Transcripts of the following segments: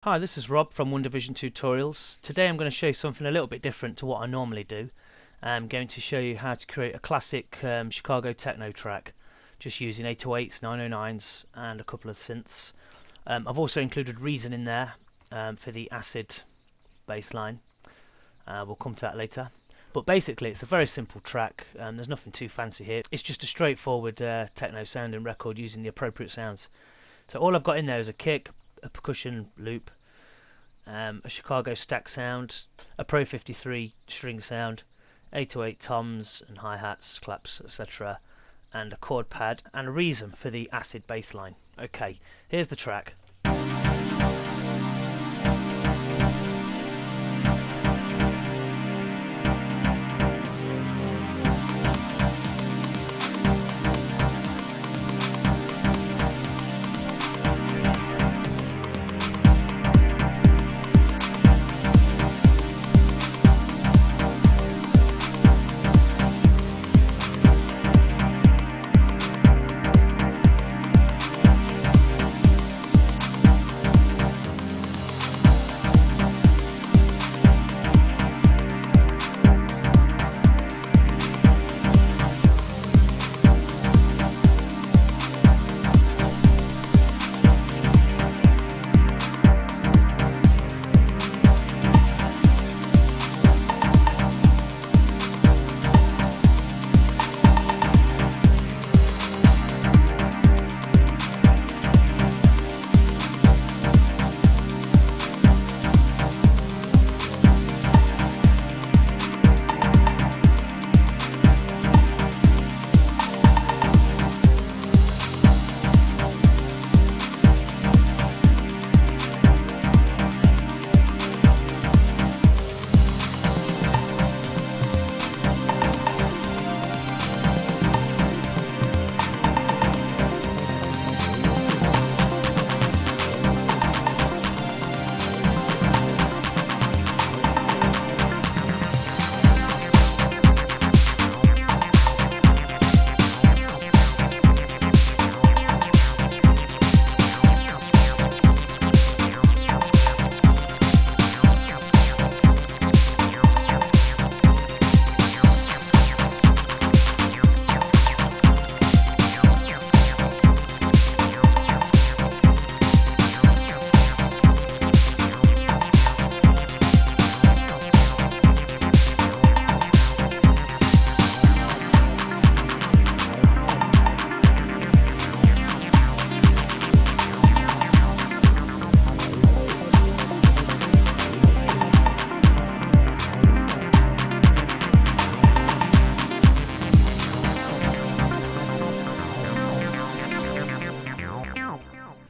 Hi, this is Rob from One Division Tutorials. Today I'm going to show you something a little bit different to what I normally do. I'm going to show you how to create a classic Chicago techno track just using 808s, 909s and a couple of synths. I've also included Reason in there for the acid bassline. We'll come to that later. But basically it's a very simple track. There's nothing too fancy here. It's just a straightforward techno sounding record using the appropriate sounds. So all I've got in there is a kick, a percussion loop, a Chicago stack sound, a Pro 53 string sound, 808 toms and hi-hats, claps, etc., and a chord pad, and a Reason for the acid bass line. Okay, here's the track.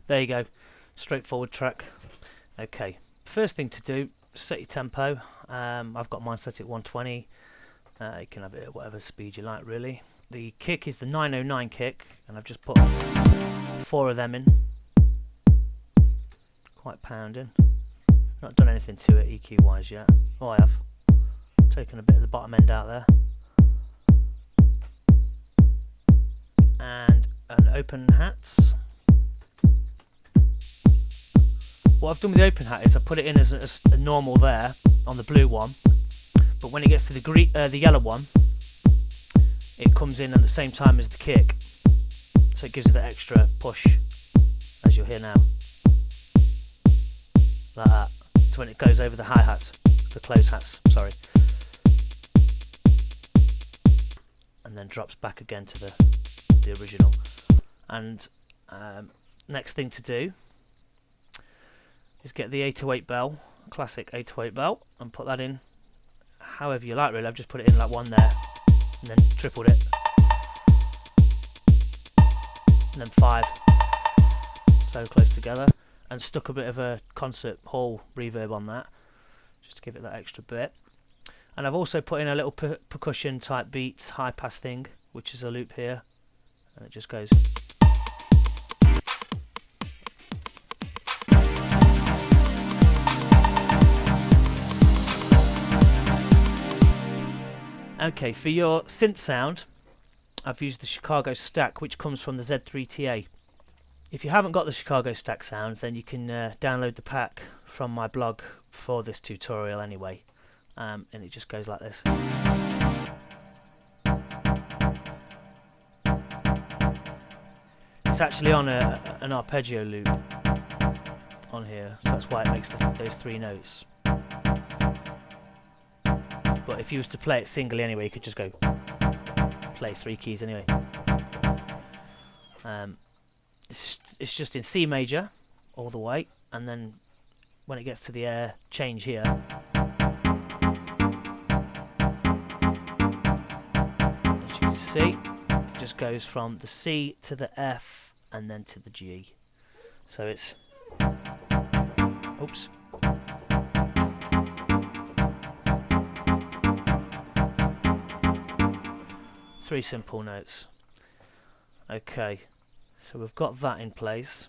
There you go, straightforward track. Okay, first thing to do, set your tempo. I've got mine set at 120. You can have it at whatever speed you like, really. The kick is the 909 kick, and I've just put 4 of them in. Quite pounding. Not done anything to it EQ wise yet. Oh, I have. Taken a bit of the bottom end out there. And an open hats. What I've done with the open hat is I put it in as a normal there on the blue one, but when it gets to the yellow one, it comes in at the same time as the kick, so it gives it that extra push, as you'll hear now, like that. So when it goes over the hi-hats, the close hats, sorry, and then drops back again to the original. And next thing to do is get the 808 bell, classic 808 bell, and put that in however you like, really. I've just put it in like one there, and then tripled it, and then 5, so close together, and stuck a bit of a concert hall reverb on that, just to give it that extra bit. And I've also put in a little percussion type beat, high pass thing, which is a loop here, and it just goes. Okay, for your synth sound, I've used the Chicago stack, which comes from the Z3TA. If you haven't got the Chicago Stack sound, then you can download the pack from my blog for this tutorial anyway, and it just goes like this. It's actually on an arpeggio loop on here, so that's why it makes those 3 notes. But if you was to play it singly anyway, you could just go play 3 keys anyway. It's just in C major all the way, and then when it gets to the change here, as you can see, it just goes from the C to the F and then to the G. So it's, oops. 3 simple notes. Okay, so we've got that in place,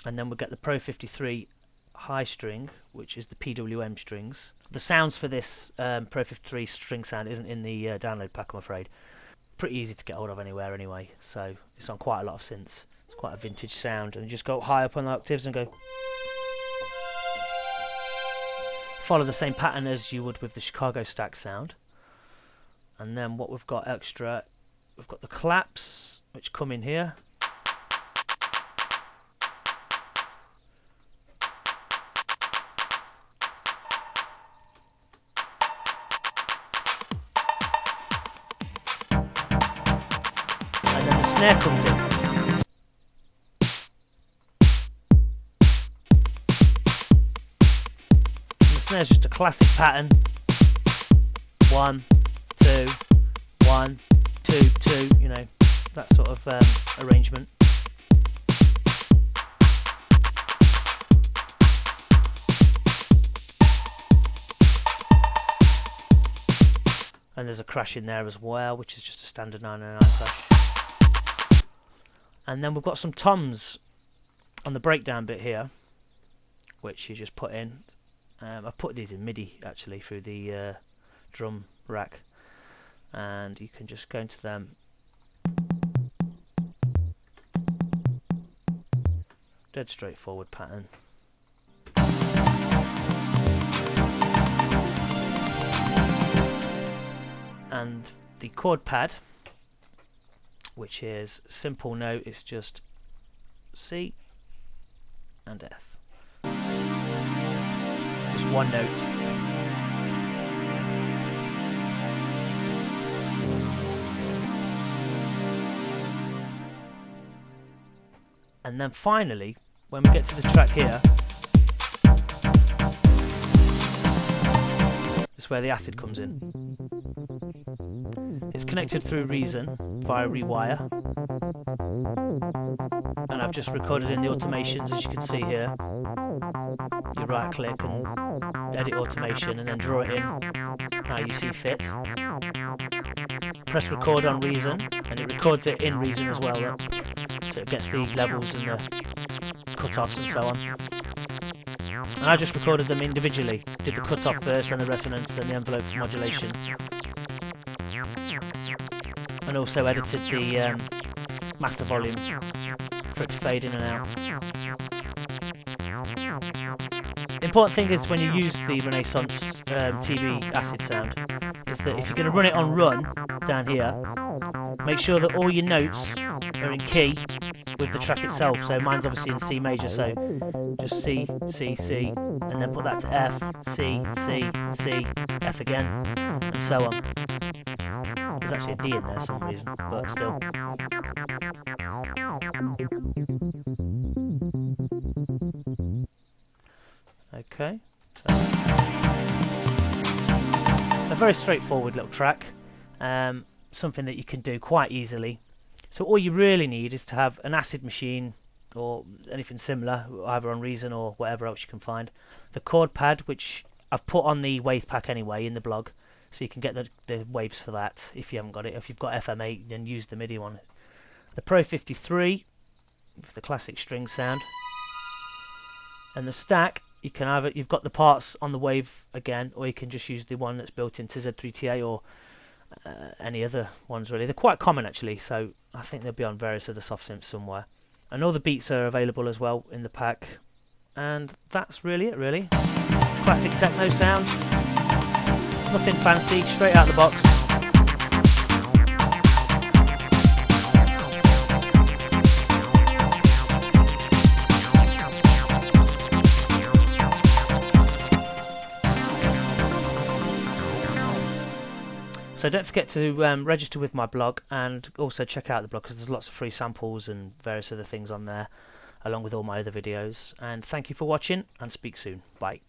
and then we'll get the Pro 53 high string, which is the PWM strings. The sounds for this Pro 53 string sound isn't in the download pack, I'm afraid. Pretty easy to get hold of anywhere anyway, so it's on quite a lot of synths. It's quite a vintage sound, and you just go high up on the octaves and go. Follow the same pattern as you would with the Chicago Stack sound. And then what we've got extra, we've got the claps, which come in here. And then the snare comes in. And the snare's just a classic pattern. 1, 2, 1, 2, 2, you know, that sort of arrangement. And there's a crash in there as well, which is just a standard 909 crash. And then we've got some toms on the breakdown bit here, which you just put in. I've put these in MIDI actually through the drum rack, and you can just go into them. Dead straightforward pattern. And the chord pad, which is simple note, it's just C and F. Just one note. And then finally, when we get to the track here, is where the acid comes in. It's connected through Reason via Rewire, and I've just recorded in the automations, as you can see here. You right click and edit automation and then draw it in how you see fit. Press record on Reason and it records it in Reason as well, so it gets the levels and the cut-offs and so on. And I just recorded them individually, did the cut-off first and the resonance and the envelope modulation, and also edited the master volume for it to fade in and out. The important thing is when you use the Renaissance TV acid sound is that if you're going to run it on run down here, make sure that all your notes are in key with the track itself. So mine's obviously in C major, so just C, C, C, and then put that to F, C, C, C, F again, and so on. There's actually a D in there for some reason, but still. Okay. A very straightforward little track, something that you can do quite easily. So all you really need is to have an acid machine or anything similar, either on Reason or whatever else you can find. The chord pad, which I've put on the wave pack anyway in the blog, so you can get the waves for that if you haven't got it. If you've got FM8, then use the MIDI one. The Pro 53 with the classic string sound, and the stack. You can either, you've got the parts on the wave again, or you can just use the one that's built into Z3TA or any other ones really. They're quite common actually, so I think they'll be on various other soft synths somewhere. and all the beats are available as well in the pack. And that's really it, really. Classic techno sound, nothing fancy, straight out the box. So don't forget to register with my blog, and also check out the blog because there's lots of free samples and various other things on there, along with all my other videos. And thank you for watching, and speak soon. Bye.